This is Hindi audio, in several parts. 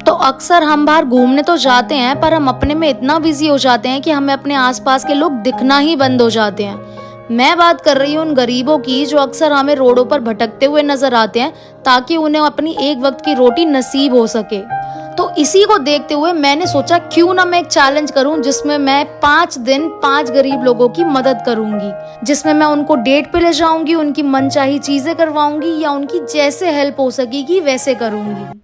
तो अक्सर हम बाहर घूमने तो जाते हैं, पर हम अपने में इतना बिजी हो जाते हैं कि हमें अपने आसपास के लोग दिखना ही बंद हो जाते हैं। मैं बात कर रही हूँ उन गरीबों की जो अक्सर हमें रोडों पर भटकते हुए नजर आते हैं, ताकि उन्हें अपनी एक वक्त की रोटी नसीब हो सके। तो इसी को देखते हुए मैंने सोचा क्यों ना मैं एक चैलेंज करूं, जिसमें मैं 5 दिन 5 गरीब लोगों की मदद करूंगी, जिसमें मैं उनको डेट पे ले जाऊंगी, उनकी मनचाही चीजें करवाऊंगी या उनकी जैसे हेल्प हो सकेगी वैसे करूंगी।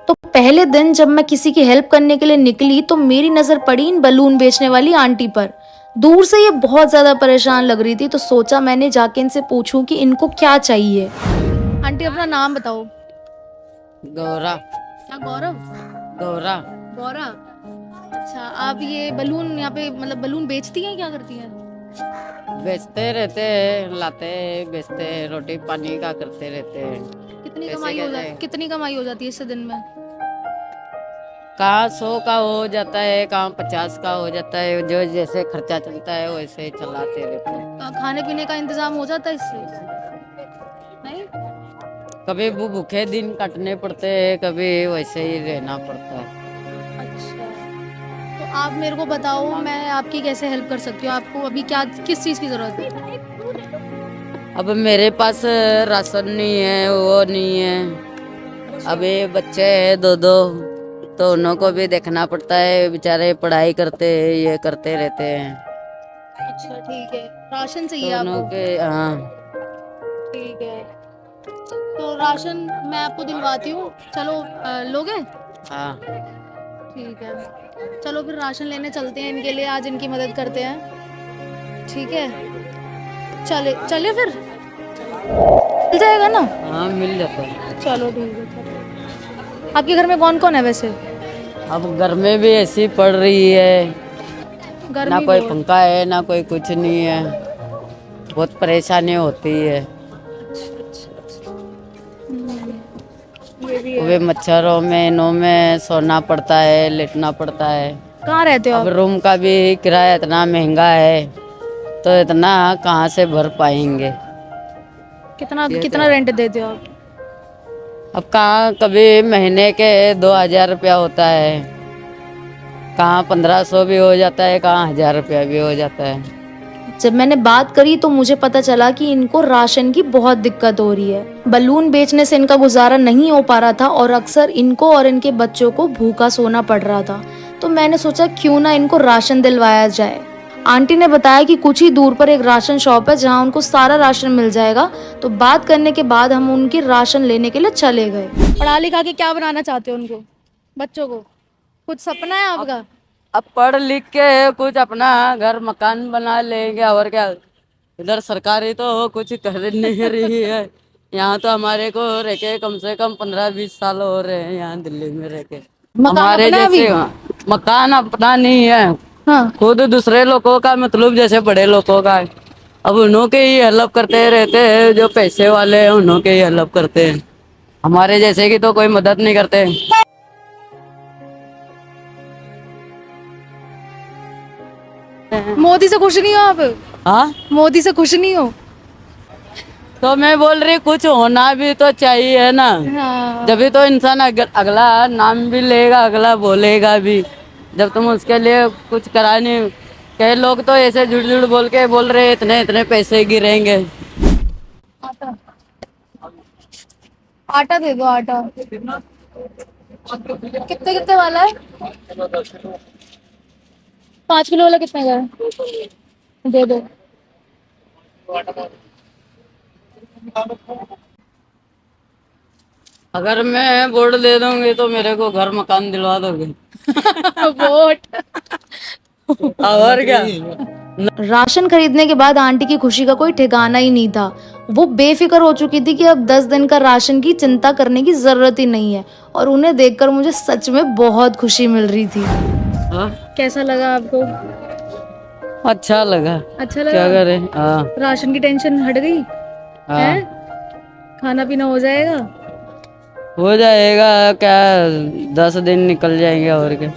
तो पहले दिन जब मैं किसी की हेल्प करने के लिए निकली तो मेरी नजर पड़ी इन बलून बेचने वाली आंटी पर। दूर से ये बहुत ज्यादा परेशान लग रही थी, तो सोचा मैंने जाके इनसे पूछूं कि इनको क्या चाहिए। आंटी अपना नाम बताओ। गौरा। क्या गौरव? गौरा। गौरव। अच्छा, आप ये बलून यहाँ पे मतलब बलून बेचती हैं, क्या करती हैं? बेचते रहते हैं, लाते हैं, बेचते हैं, रोटी पानी का करते रहते हैं। कितनी कमाई हो जाती है इससे दिन में? कहाँ 100 का हो जाता है, कहाँ 50 का हो जाता है, जो जैसे खर्चा चलता है वैसे ही चलाते रहते हैं। खाने पीने का इंतजाम हो जाता है इससे? नहीं। कभी वो भूखे दिन काटने पड़ते हैं, कभी वैसे ही रहना पड़ता है। अच्छा, तो आप मेरे को बताओ मैं आपकी कैसे हेल्प कर सकती हूँ? आपको अभी क्या किस चीज़ की ज़रूरत है? अब मेरे पास राशन नहीं है, वो नहीं है। अभी बच्चे हैं 2-2, तो उन्हों को भी देखना पड़ता है, बेचारे पढ़ाई करते हैं, ये करते रहते हैं। अच्छा ठीक है, राशन चाहिए तो आपको? उन्हों के हाँ। ठीक है, तो राशन मैं आपको दिलवाती हूँ, चलो लोगे? हाँ। ठीक है, चलो फिर राशन लेने चलते हैं इनके लिए, आज इनकी मदद करते हैं। ठीक है, चले चले फिर मिल जाएगा ना? हाँ मिल जाता है। चलो ठीक है, चलो। आपके घर में कौन कौन है वैसे? अब घर में भी ऐसी पड़ रही है, ना गर्मी कोई बहुत। पंखा है ना कोई कुछ नहीं है, बहुत परेशानी होती है। ये भी वो है। भी मच्छरों में इनों में सोना पड़ता है, लेटना पड़ता है। कहाँ रहते हो अब आप? रूम का भी किराया इतना महंगा है, तो इतना कहाँ से भर पाएंगे। कितना ये कितना तो रेंट देते हो आप? अब कहाँ कभी महीने के 2,000 रुपया होता है, कहाँ 1,500 भी हो जाता है, कहाँ 1,000 रुपया भी हो जाता है। जब मैंने बात करी तो मुझे पता चला कि इनको राशन की बहुत दिक्कत हो रही है। बलून बेचने से इनका गुजारा नहीं हो पा रहा था और अक्सर इनको और इनके बच्चों को भूखा सोना पड़ रहा था। तो मैंने सोचा क्यों ना इनको राशन दिलवाया जाए। आंटी ने बताया कि कुछ ही दूर पर एक राशन शॉप है जहां उनको सारा राशन मिल जाएगा। तो बात करने के बाद हम उनके राशन लेने के लिए चले गए। पढ़ा लिखा के क्या बनाना चाहते हो उनको, बच्चों को? कुछ सपना है आपका? अब पढ़ लिख के कुछ अपना घर मकान बना लेंगे और क्या। इधर सरकारी तो कुछ कर नहीं रही है। यहाँ तो हमारे को रह के कम से कम 15-20 साल हो रहे हैं यहाँ दिल्ली में रह के। मकान हमारे अपना है अभी? जैसे मकान अपना नहीं है, हाँ। खुद दूसरे लोगों का, मतलब जैसे बड़े लोगों का है। अब उन्हों के ही हेल्प करते रहते हैं, जो पैसे वाले हैं उन्हों के ही हेल्प करते हैं, हमारे जैसे की तो कोई मदद नहीं करते। मोदी से खुश नहीं हो आप? हाँ, मोदी से खुश नहीं हो? तो मैं बोल रही कुछ होना भी तो चाहिए ना, हाँ। जब तो इंसान अगला नाम भी लेगा, अगला बोलेगा भी। जब तुम उसके लिए कुछ करा नहीं, कई लोग तो ऐसे झूठ झूठ बोल के बोल रहे इतने इतने पैसे गिरेंगे। आटा आटा दे दो, आटा। कितने कितने वाला है? 5 किलो वाला कितने का है? दे दो। अगर मैं वोट दे दूंगी तो मेरे को घर मकान दिलवा दोगे? वोट। और क्या। राशन खरीदने के बाद आंटी की खुशी का कोई ठिकाना ही नहीं था। वो बेफिक्र हो चुकी थी कि अब 10 दिन का राशन की चिंता करने की जरूरत ही नहीं है, और उन्हें देखकर मुझे सच में बहुत खुशी मिल रही थी। हाँ? कैसा लगा आपको? अच्छा लगा। अच्छा लगा? क्या करें। हाँ। राशन की टेंशन हट गई हाँ है? खाना पीना हो जाएगा? हो जाएगा, क्या 10 दिन निकल जाएंगे और क्या।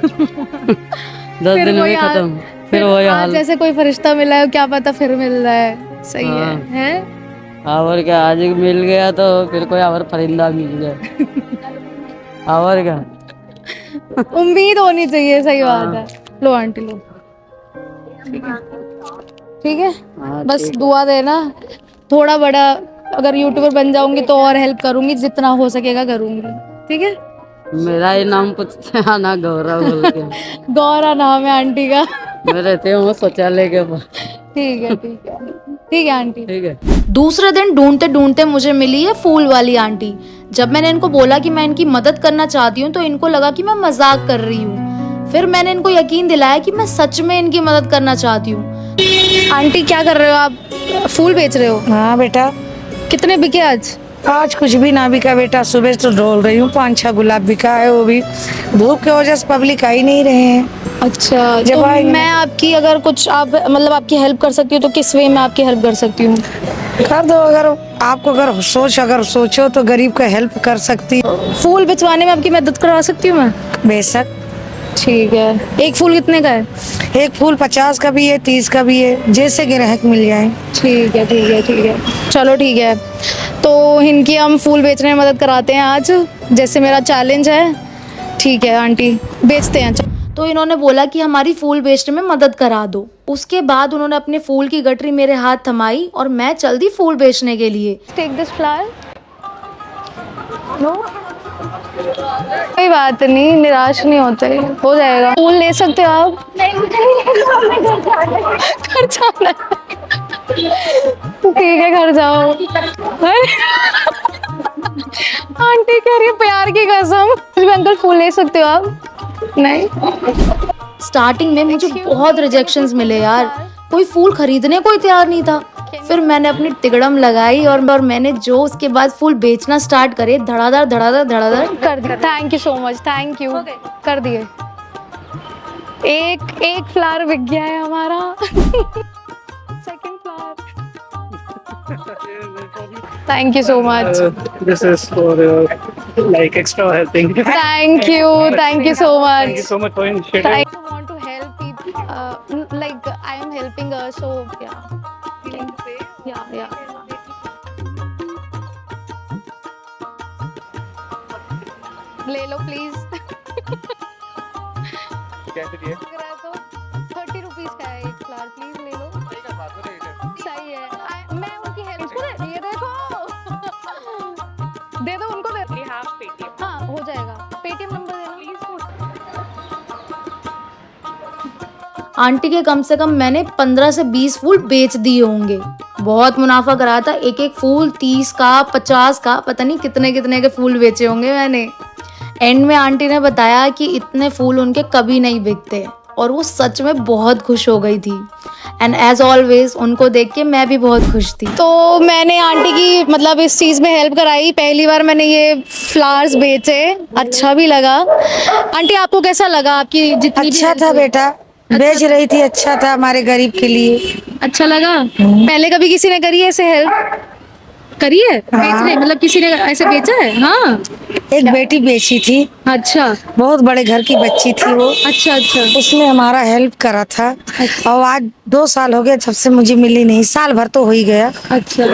10 फिर दिन वही में हाल। खत्म, फिर वही आज हाल। जैसे कोई फरिश्ता मिला है, क्या पता फिर मिल रहा है। सही हाँ। है? और क्या, आज मिल गया तो फिर कोई और परिंदा मिल गया। और क्या। उम्मीद होनी चाहिए, सही बात है। लो आंटी लो, ठीक है, ठीक है। हाँ, बस ठीक है। दुआ देना, थोड़ा बड़ा अगर यूट्यूबर बन जाऊंगी तो और हेल्प करूंगी, जितना हो सकेगा करूंगी, ठीक है। मेरा ही नाम पूछते हैं ना, गौरव बोल के। गौरा नाम है आंटी का। मैं रहते हूँ शौचालय के पास। ठीक है, ठीक है, ठीक है आंटी। ठीक है। दूसरे दिन ढूंढते ढूंढते मुझे मिली है फूल वाली आंटी। जब मैंने इनको बोला कि मैं इनकी मदद करना चाहती हूँ तो इनको लगा कि मैं मजाक कर रही हूँ। फिर मैंने इनको यकीन दिलाया कि मैं सच में इनकी मदद करना चाहती हूँ। आंटी क्या कर रहे हो आप? फूल बेच रहे हो? हाँ बेटा, कितने बिके आज? आज कुछ भी ना बिका बेटा। सुबह तो ढोल रही हूँ, 5-6 गुलाब बिका है, वो भी धूप की वजह से पब्लिक आ ही नहीं रहे हैं। अच्छा, जब तो आएंगे मैं आपकी अगर कुछ आप मतलब आपकी हेल्प कर सकती हूँ तो किस वे में आपकी हेल्प कर सकती हूँ? कर दो, अगर आपको अगर सोचो तो गरीब का हेल्प कर सकती हो। फूल बिचवाने में आपकी मदद करवा सकती हूँ मैं? बेशक। ठीक है। एक फूल कितने का है? एक फूल 50 का भी है, 30 का भी है, जैसे ग्राहक मिल जाए। ठीक है, ठीक है, ठीक है, चलो ठीक है। तो इनकी हम फूल बेचने में मदद कराते हैं आज, जैसे मेरा चैलेंज है। ठीक है आंटी, बेचते हैं। तो इन्होंने बोला कि हमारी फूल बेचने में मदद करा दो। उसके बाद उन्होंने अपने फूल की गठरी मेरे हाथ थमाई और मैं चल दी फूल बेचने के लिए। Take this flower. नो, कोई बात नहीं, निराश नहीं होते, हो जाएगा। फूल ले सकते हो आप। घर जाना है। ठीक है, घर जाओ। आंटी कह रही है प्यार की कसम। अंकल फूल ले सकते हो आप? नहीं। स्टार्टिंग में मुझे बहुत रिजेक्शंस मिले यार, कोई फूल खरीदने को ही तैयार नहीं था। फिर मैंने अपनी तिगड़म लगाई और मैंने जो उसके बाद फूल बेचना स्टार्ट करे, धड़ाधड़ धड़ाधड़ धड़ाधड़ कर दिया। Thank you so much, thank you. कर दिए। एक फ्लावर बिक गया है हमारा। Second flower. Thank you so much. This is for like extra helping. Thank you so Thank you much. so much for initiative. I want to help people. Like I am helping her, so yeah. Yeah. ले लो प्लीज। कैसे दिए? 30 रुपीज का है एक फ्लावर, प्लीज ले लो। सही है। मैं उनकी हेल्प करूँ? ये देखो। दे दो उनको, दे। हाँ हो जाएगा, पेटीएम नंबर दे दो। आंटी के कम से कम मैंने 15 से 20 फूल बेच दिए होंगे। बहुत मुनाफा करा था। एक एक फूल 30 का, 50 का, पता नहीं कितने कितने के फूल बेचे होंगे मैंने। एंड में आंटी ने बताया कि इतने फूल उनके कभी नहीं बिकते और वो सच में बहुत खुश हो गई थी। एंड एज ऑलवेज उनको देख के मैं भी बहुत खुश थी। तो मैंने आंटी की मतलब इस चीज़ में हेल्प कराई। पहली बार मैंने ये फ्लावर्स बेचे, अच्छा भी लगा। आंटी आपको कैसा लगा? आपकी जितनी भी अच्छा help था हुई? बेटा, बेच रही थी, अच्छा था हमारे गरीब के लिए। अच्छा लगा। पहले कभी किसी ने करी है ऐसे हेल्प? करी है बेचने, मतलब किसी ने ऐसे बेचा है? हाँ, एक बेटी बेची थी, अच्छा बहुत बड़े घर की बच्ची थी वो। अच्छा अच्छा उसने हमारा हेल्प करा था। और आज 2 साल हो गए जब से मुझे मिली नहीं, साल भर तो हो ही गया। अच्छा।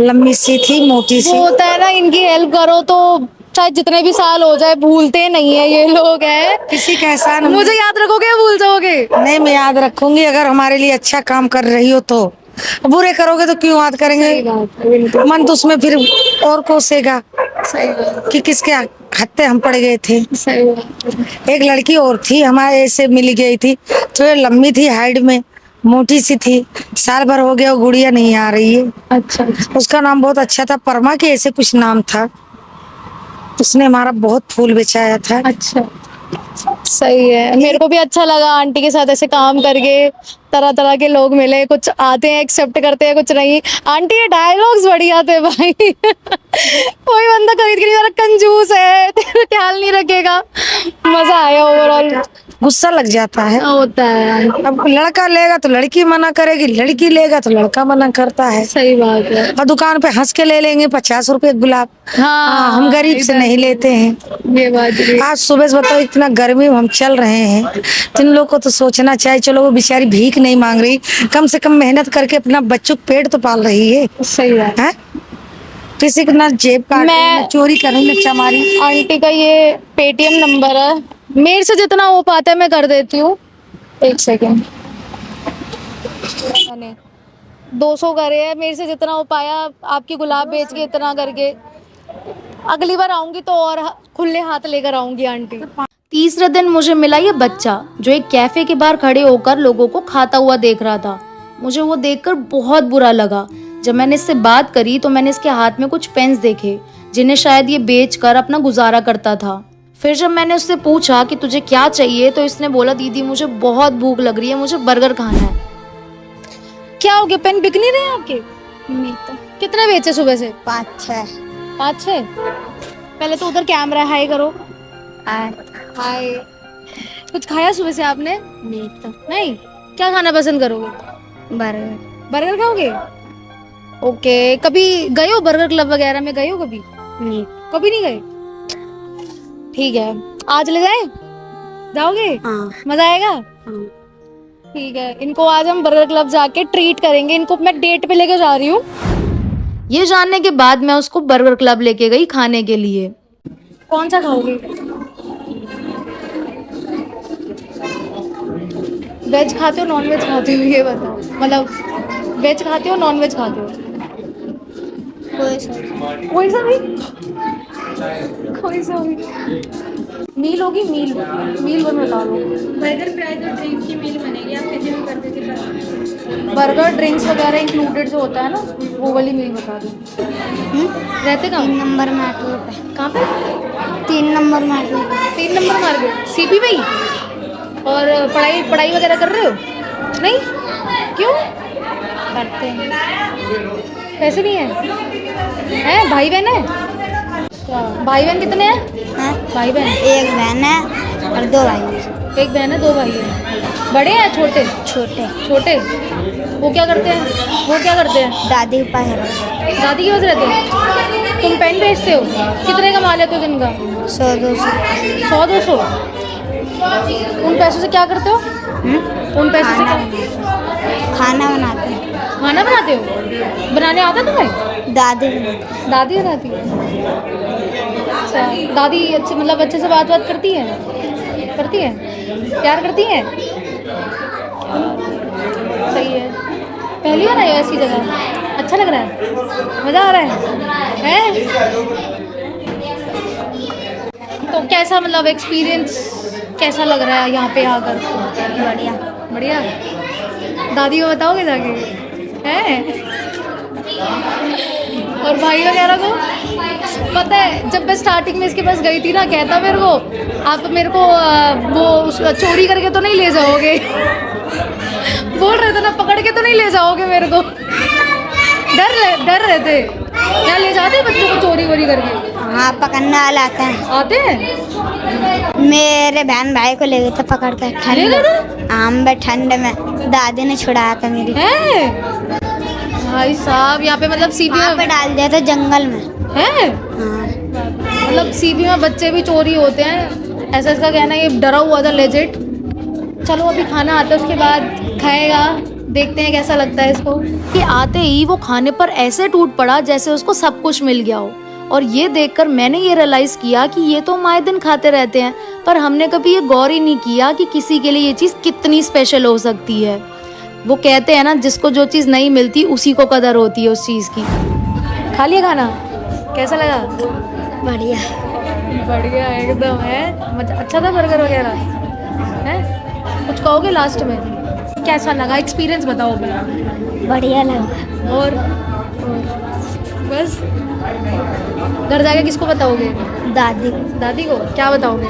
लंबी सी थी, मोटी सी। वो होता है ना, इनकी हेल्प करो तो चाहे जितने भी साल हो जाए भूलते नहीं है ये लोग हैं। किसी का एहसान मुझे याद रखोगे या भूल जाओगे? नहीं, मैं याद रखूंगी। अगर हमारे लिए अच्छा काम कर रही हो तो। बुरे करोगे तो क्यों याद करेंगे? मन तो उसमें फिर और कोसेगा कि किसके हत्ते हम पड़ गए थे। एक लड़की और थी हमारे ऐसे मिल गई थी, तो ये लंबी थी, हाइट में मोटी सी थी। साल भर हो गया, वो गुड़िया नहीं आ रही है। अच्छा उसका नाम बहुत अच्छा था, परमा के ऐसे कुछ नाम था। उसने हमारा बहुत फूल बेचाया था। अच्छा, सही है। मेरे को भी अच्छा लगा आंटी के साथ ऐसे काम करके। तरह तरह के लोग मिले, कुछ आते हैं एक्सेप्ट करते हैं, कुछ नहीं। आंटी ये डायलॉग्स बढ़िया थे भाई। कोई बंदा खरीद के नहीं जा रहा, कंजूस है, तेरा ख्याल नहीं रखेगा। मजा आया ओवरऑल। गुस्सा लग जाता है। होता है, अब लड़का लेगा तो लड़की मना करेगी, लड़की लेगा तो लड़का मना करता है। सही बात है। और दुकान पे हंस के ले लेंगे 50 रुपए गुलाब। हाँ, हम गरीब से नहीं लेते हैं। ये बात भी। आज सुबह से बताओ इतना गर्मी में हम चल रहे हैं, तो इन लोग को तो सोचना चाहिए। चलो वो बेचारी भीख नहीं मांग रही, कम से कम मेहनत करके अपना बच्चों को पेट तो पाल रही है। सही बात हैं? किसी के ना जेब काट रही, मैं- ना चोरी कर रही, ना चमारी। आंटी का ये पेटीएम नंबर है, मेरे से जितना हो पाता है मैं कर देती हूँ। 1 सेकेंड, मैंने 200 करे है, मेरे से जितना हो पाया आपकी गुलाब बेच के इतना करके। अगली बार आऊंगी तो और खुले हाथ लेकर आऊंगी आंटी। तीसरे दिन मुझे मिला ये बच्चा जो एक कैफे के बाहर खड़े होकर लोगों को खाता हुआ देख रहा था। मुझे वो देखकर बहुत बुरा लगा। जब मैंने इससे बात करी तो मैंने इसके हाथ में कुछ पेन्स देखे जिन्हें शायद ये बेचकर अपना गुजारा करता था। फिर जब मैंने उससे पूछा कि तुझे क्या चाहिए तो इसने बोला दीदी मुझे बहुत भूख लग रही है, मुझे बर्गर खाना है। क्या हो गया, पेन बिक नहीं रहे हैं आपके? नहीं तो कितने बेचे सुबह से? 5-6 5-6। पहले तो उधर कैमरा हाई करो। आए हाय। कुछ खाया सुबह से आपने? नहीं तो नहीं। क्या खाना पसंद करोगे? बर्गर बर्गर खाओगे? ओके। कभी गए हो बर्गर क्लब वगैरह में, गए हो कभी? नहीं कभी नहीं गए? ठीक है, आज ले जाए? जाओगे? हाँ मजा आएगा? हाँ ठीक है, इनको आज हम बर्गर क्लब जाके ट्रीट करेंगे। इनको मैं डेट पे लेके जा रही हूँ। ये जानने के बाद मैं उसको बर्गर क्लब लेके गई खाने के लिए। कौन सा खाओगे? वेज खाते हो नॉन वेज खाते हो ये बताओ। मतलब वेज खाते हो नॉन वेज खाते हो? कोई सा भी? कोई सा भी मील होगी? मील वन बता दो। बर्गर फ्राइज और ड्रिंक की मील बनेगी। आप कितने में करते थे? बर्गर ड्रिंक्स वगैरह इंक्लूडेड जो होता है ना, वो वाली मील बता दो। रहते 3 कहाँ? नंबर मार्केट पे। कहाँ पे? 3 number market 3 number market CP में ही। और पढ़ाई वगैरह कर रहे हो? नहीं? क्यों? करते हैं। पैसे नहीं है? हैं भाई बहन है? अच्छा, भाई बहन कितने हैं? हाँ? भाई बहन? एक बहन है और 2 भाई हैं। एक बहन है 2 भाई हैं। बड़े हैं छोटे? छोटे छोटे। वो क्या करते हैं? वो क्या करते हैं? दादी के पास रहते दादी के पास रहते हैं? तुम पेन बेचते हो? कितने कमा लेते हो दिन का? 100-200 100-200। उन पैसों से क्या करते हो? उन पैसों से खाना बनाते हैं। खाना बनाते हो? बनाने आता तुम्हें? दादी बनाती दादी बनाती है? अच्छा, दादी अच्छे मतलब अच्छे से बात करती है? करती है? प्यार करती है? सही है। पहली बार आए हो ऐसी जगह? अच्छा लग रहा है? मज़ा आ रहा है? तो कैसा मतलब एक्सपीरियंस कैसा लग रहा है यहाँ पे आकर? बढ़िया। बढ़िया। दादी को बताओगे जाके? हैं? और भाई वगैरह को? पता है जब मैं स्टार्टिंग में इसके पास गई थी ना, कहता मेरे को आप मेरे को वो चोरी करके तो नहीं ले जाओगे? बोल रहे थे ना, पकड़ के तो नहीं ले जाओगे मेरे को? डर रहे थे क्या? ले जाते बच्चों को चोरी वोरी करके? हाँ, पकड़ने वाले आते हैं। आते हैं? मेरे बहन भाई को ले गए थे पकड़ कर ठंड ले गए में। आम में ठंड में दादी ने छुड़ाया था मेरी। हैं? भाई साहब यहाँ पे मतलब सीपी वहाँ पे में डाल दिया था जंगल में। हैं? हाँ मतलब सीपी में बच्चे भी चोरी होते हैं, ऐसा इसका कहना है। ये डरा हुआ था लेजिट। चलो अभी खाना आता है उसके बाद खाएगा, देखते हैं कैसा लगता है इसको। कि आते ही वो खाने पर ऐसे टूट पड़ा जैसे उसको सब कुछ मिल गया हो। और ये देखकर मैंने ये रियलाइज किया कि ये तो हम आए दिन खाते रहते हैं, पर हमने कभी ये गौर ही नहीं किया कि किसी के लिए ये चीज़ कितनी स्पेशल हो सकती है। वो कहते हैं ना, जिसको जो चीज़ नहीं मिलती उसी को कदर होती है उस चीज़ की। खा लिया खाना? कैसा लगा? बढ़िया। बढ़िया एकदम है। अच्छा था बर्गर वगैरह है? कुछ कहोगे लास्ट में? कैसा लगा? एक्सपीरियंस बताओ अपना। बढ़िया लगा। और बस घर जाके किसको बताओगे? दादी दादी को क्या बताओगे?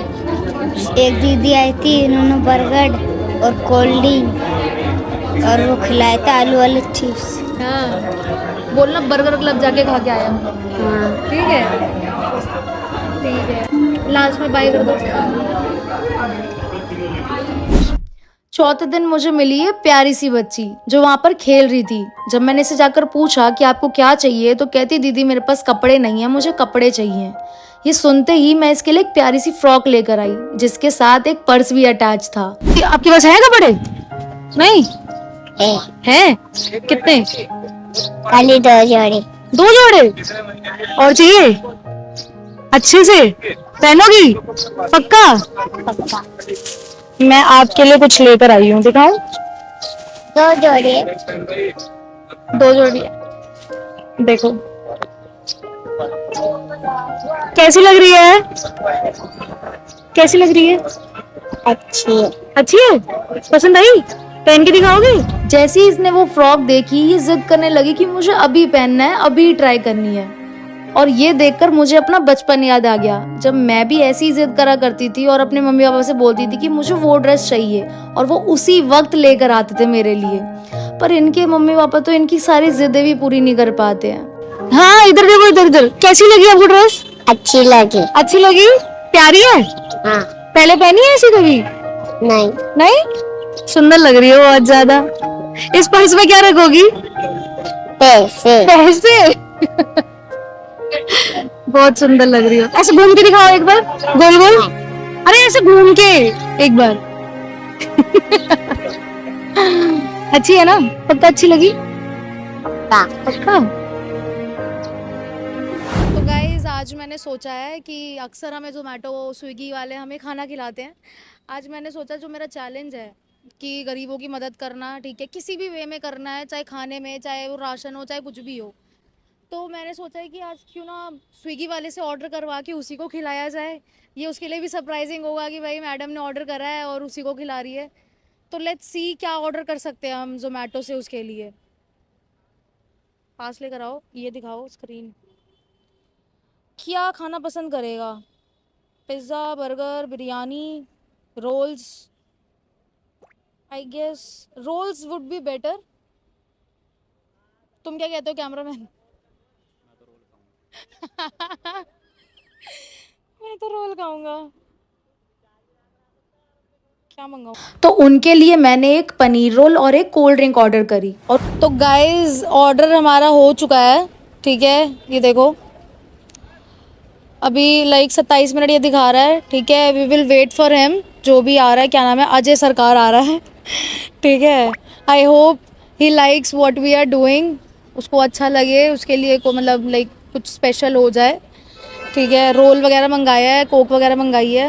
एक दीदी आई थी, उन्होंने बर्गर और कोल्ड ड्रिंक और वो खिलाए थे आलू वाले चिप्स। हाँ, बोलना बर्गर क्लब जाके खा के आया हूँ। हाँ ठीक है, ठीक है। लास्ट में बाय कर दो। चौथे दिन मुझे मिली ये प्यारी सी बच्ची जो वहां पर खेल रही थी। जब मैंने इसे जाकर पूछा कि आपको क्या चाहिए तो कहती दीदी मेरे पास कपड़े नहीं है, मुझे कपड़े चाहिए। ये सुनते ही मैं इसके लिए एक प्यारी सी फ्रॉक लेकर आई जिसके साथ एक पर्स भी अटैच था। आपके पास है कपड़े? नहीं है? कितने? खाली 2 जोड़ी। 2 जोड़े और चाहिए? अच्छे से पहनोगी? पक्का? पक्का। मैं आपके लिए कुछ लेकर आई हूँ, दिखाऊं? 2 जोड़ी। 2 जोड़ी है, देखो कैसी लग रही है? कैसी लग रही है? अच्छी है। अच्छी है? पसंद आई? पहन के दिखाओगे? जैसे ही इसने वो फ्रॉक देखी ये जिद करने लगी कि मुझे अभी पहनना है, अभी ट्राई करनी है। और ये देखकर मुझे अपना बचपन याद आ गया जब मैं भी ऐसी ही जिद करा करती थी और अपने मम्मी पापा से बोलती थी कि मुझे वो ड्रेस चाहिए और वो उसी वक्त लेकर आते थे मेरे लिए। पर इनके मम्मी पापा तो इनकी सारी जिद्दें भी पूरी नहीं कर पाते हैं। हाँ इधर देखो, इधर इधर। कैसी लगी आपको ड्रेस? अच्छी लगी। अच्छी लगी? प्यारी है? हाँ। पहले पहनी है ऐसी कभी? नहीं। नहीं? सुंदर लग रही है बहुत ज्यादा। इस पर्स में क्या रखोगी? पैसे। पैसे? बहुत सुंदर लग रही हो। ऐसे घूम के दिखाओ एक बार, गोल गोल। अरे ऐसे घूम के एक बार। अच्छी है ना? पक्का अच्छी लगी? पक्का। तो गाइज आज मैंने सोचा है कि अक्सर हमें जोमेटो स्विगी वाले हमें खाना खिलाते हैं। आज मैंने सोचा जो मेरा चैलेंज है कि गरीबों की मदद करना, ठीक है, किसी भी वे में करना है, चाहे खाने में, चाहे वो राशन हो, चाहे कुछ भी हो। तो मैंने सोचा है कि आज क्यों ना स्विगी वाले से ऑर्डर करवा के उसी को खिलाया जाए। ये उसके लिए भी सरप्राइजिंग होगा कि भाई मैडम ने ऑर्डर करा है और उसी को खिला रही है। तो लेट्स सी क्या ऑर्डर कर सकते हैं हम जोमेटो से उसके लिए। पास लेकर आओ, ये दिखाओ स्क्रीन। क्या खाना पसंद करेगा? Pizza, burger, biryani, rolls? I guess rolls would be better. तुम क्या कहते हो कैमरामैन? मैं तो रोल खाऊंगा। क्या मंगाऊं? तो उनके लिए मैंने एक पनीर रोल और एक कोल्ड ड्रिंक ऑर्डर करी। और तो गाइस ऑर्डर हमारा हो चुका है, ठीक है, ये देखो अभी लाइक 27 मिनट ये दिखा रहा है, ठीक है। We will wait for him, जो भी आ रहा है, क्या नाम है, अजय सरकार आ रहा है, ठीक है। I hope he likes what we are doing, उसको अच्छा लगे, उसके लिए को मतलब लाइक कुछ स्पेशल हो जाए, ठीक है। रोल वगैरह मंगाया है, कोक वगैरह मंगाई है।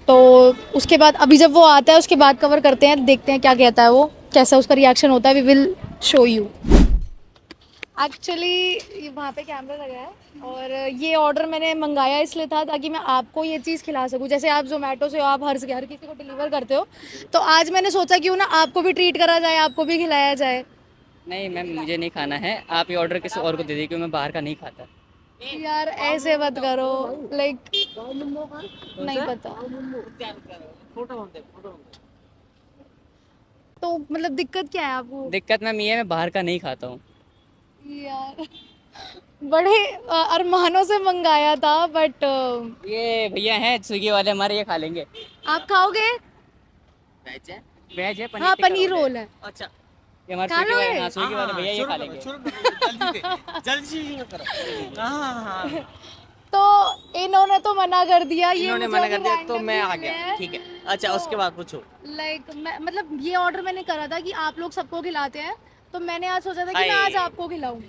तो उसके बाद अभी जब वो आता है उसके बाद कवर करते हैं, देखते हैं क्या कहता है वो, कैसा उसका रिएक्शन होता है। We will show you. Actually वहाँ पे कैमरा लगा है और ये ऑर्डर मैंने मंगाया इसलिए था ताकि मैं आपको ये चीज़ खिला सकूँ। जैसे आप जोमेटो से हो, आप हर किसी को डिलीवर करते हो, तो आज मैंने सोचा क्यों ना आपको भी ट्रीट करा जाए, आपको भी खिलाया जाए। नहीं मैम मुझे नहीं खाना है, आप ये ऑर्डर किसी और को दे दीजिए क्योंकि मैं बाहर का नहीं खाता। यार ऐसे मत करो, लाइक नहीं पता तो मतलब दिक्कत क्या है आपको? दिक्कत मैम ये है मैं बाहर का नहीं खाता हूँ। यार बड़े अरमानों से मंगाया था बट ये भैया हैं स्विगी वाले हमारे, ये खा लेंगे। आप खाओगे? वेज है? वेज है, पनीर हाँ टिक्का पनीर रोल रोल है। अच्छा ये हमारे खा स्विगी वाले, लोगे? हाँ स्विगी वाले भैया ये खा लेंगे। तो इन्होंने तो मना कर दिया, ये इन्होंने मुझे मना अभी कर दिया तो randomly मैं आ मिले गया, हैं। ठीक है। अच्छा उसके बाद पूछो। लाइक मतलब ये ऑर्डर मैंने करा था कि आप लोग सबको खिलाते हैं, तो मैंने आज सोचा था कि मैं आज आपको खिलाऊं।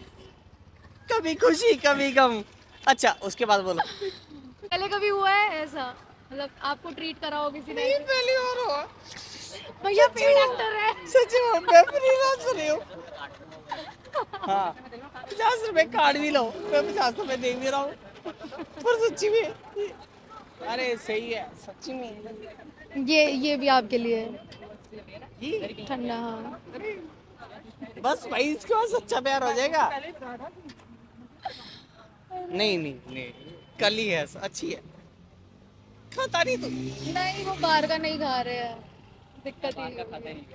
कभी खुशी कभी गम। अच्छा उसके बाद बोलो। पहले कभी हुआ है ऐसा, मतलब आपको ट्रीट करा हो किसी ने? पहली बार हुआ। भैया पेड एक्टर है। सच में मैं फ्री बात सुन रही हूँ। हाँ 50 रुपए कार्ड भी लो, मैं 50 रुपए दे भी रहा हूँ, पर सच्ची में अरे सही है सच्ची में। ये भी आपके लिए ठंडा। हाँ बस भाई इसके बाद सच्चा प्यार हो जाएगा। नहीं नहीं नहीं कल ही है, अच्छी है। खाता नहीं तू? नहीं वो बाहर का नहीं खा रहे हैं, दिक्कत ही।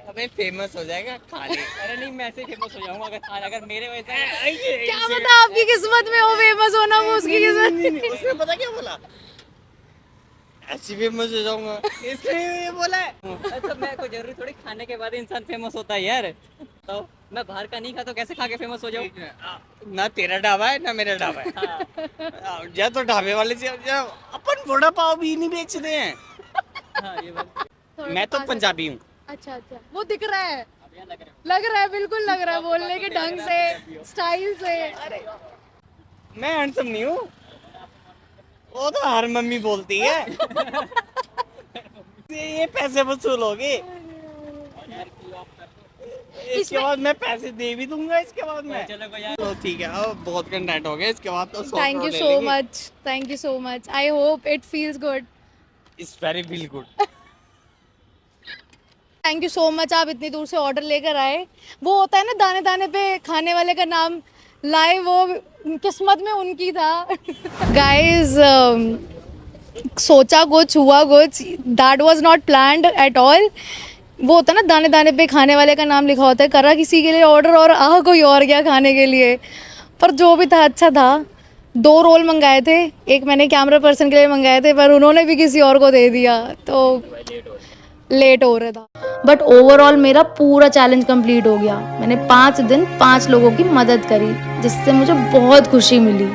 अबे फेमस हो जाएगा खा ले। अरे नहीं मैं ऐसे फेमस हो जाऊंगा अगर मेरे वजह क्या पता आपकी किस्मत में हो फेमस होना, वो उसकी किस्मत। उसने पता क्या बोला, ऐसी फेमस हो जाऊंगा इसलिए ये बोला है। अच्छा मैं कोई जरूरी थोड़ी खाने के बाद इंसान फेमस होता है यार। तो मैं बाहर का नहीं खाता तो कैसे खा के फेमस हो जाऊँ। ना तेरा ढाबा है ना मेरा ढाबा है। या तो ढाबे वाले से या अपन वड़ा पाव भी नहीं बेचते हैं। हाँ ये बात मैं तो पंजाबी हूँ। अच्छा अच्छा, वो दिख रहा है, लग रहा है, बिल्कुल लग रहा है, बोलने के ढंग से, स्टाइल से। अरे मैं हैंडसम नहीं हूँ, वो तो हर मम्मी बोलती है। ये पैसे वसूल होगे, इसके बाद मैं पैसे दे भी दूंगा। इसके बाद मैं चलो कोई यार तो ठीक है, अब बहुत कंटेंट हो गया। इसके बाद तो thank you so much, thank you so much, I hope it feels good. It's very feel good. Thank you so much, आप इतनी दूर से ऑर्डर लेकर आए। वो होता है ना, दाने दाने पे खाने वाले का नाम लाए, वो किस्मत में उनकी था। गाइस सोचा कुछ, हुआ कुछ, that was not planned at all. वो होता है ना, दाने दाने पे खाने वाले का नाम लिखा होता है, करा किसी के लिए ऑर्डर और कोई और गया खाने के लिए। पर जो भी था अच्छा था। 2 रोल मंगाए थे, एक मैंने कैमरा पर्सन के लिए मंगाए थे, पर उन्होंने भी किसी और को दे दिया, तो लेट हो रहा था। बट ओवरऑल मेरा पूरा चैलेंज कंप्लीट हो गया। मैंने 5 दिन 5 लोगों की मदद करी, जिससे मुझे बहुत खुशी मिली।